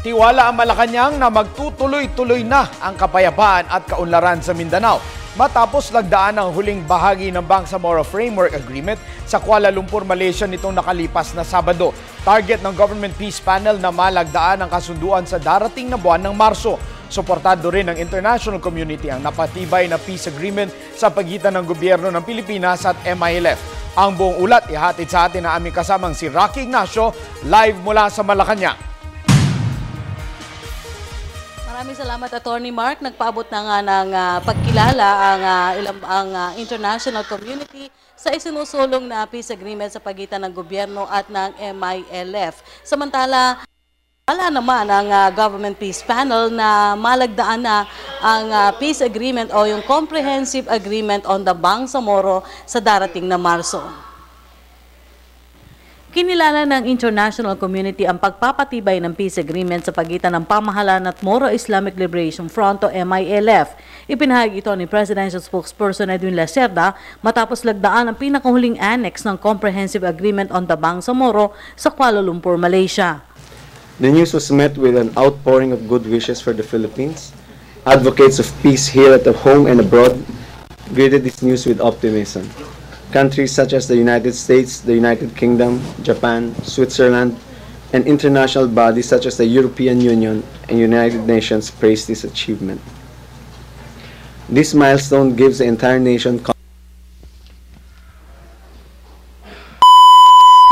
Tiwala ang Malacanang na magtutuloy-tuloy na ang kapayapaan at kaunlaran sa Mindanao matapos lagdaan ang huling bahagi ng Bangsamoro Framework Agreement sa Kuala Lumpur, Malaysia nitong nakalipas na Sabado. Target ng Government Peace Panel na malagdaan ang kasunduan sa darating na buwan ng Marso. Suportado rin ng international community ang napatibay na peace agreement sa pagitan ng gobyerno ng Pilipinas at MILF. Ang buong ulat ihatid sa atin na aming kasamang si Rocky Ignacio live mula sa Malacanang. Maraming salamat, Attorney Mark. Nagpaabot na nga ng pagkilala ang international community sa isinusulong na peace agreement sa pagitan ng gobyerno at ng MILF. Samantala, wala naman ang Government Peace Panel na malagdaan na ang peace agreement o yung comprehensive agreement on the Bangsamoro sa darating na Marso. Kinilala ng international community ang pagpapatibay ng peace agreement sa pagitan ng pamahalaan at Moro Islamic Liberation Front o MILF. Ipinahagi ito ni Presidential Spokesperson Edwin Lacerda matapos lagdaan ang pinakahuling annex ng Comprehensive Agreement on the Bangsamoro sa Kuala Lumpur, Malaysia. The news was met with an outpouring of good wishes for the Philippines. Advocates of peace here at home and abroad greeted this news with optimism. Countries such as the United States, the United Kingdom, Japan, Switzerland, and international bodies such as the European Union and United Nations praised this achievement. This milestone gives the entire nation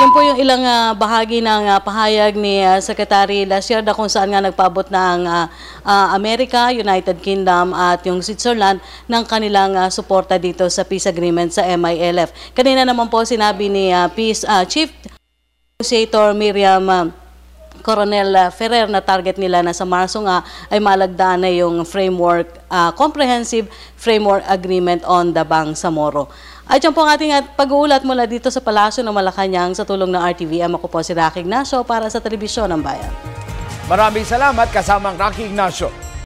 Yan po yung ilang bahagi ng pahayag ni Secretary Lacerda kung saan nga nagpaabot ng Amerika, United Kingdom at yung Switzerland ng kanilang suporta dito sa peace agreement sa MILF. Kanina naman po sinabi ni Peace Chief Negotiator Miriam Coronel Ferrer na target nila na sa Marso nga ay malagdaan na yung framework, comprehensive framework agreement on the Bangsamoro. At yan po ang ating pag-uulat mula dito sa Palasyo ng Malacanang sa tulong ng RTVM. Ako po si Rocky Ignacio para sa Telebisyon ng Bayan. Maraming salamat kasamang Rocky Ignacio.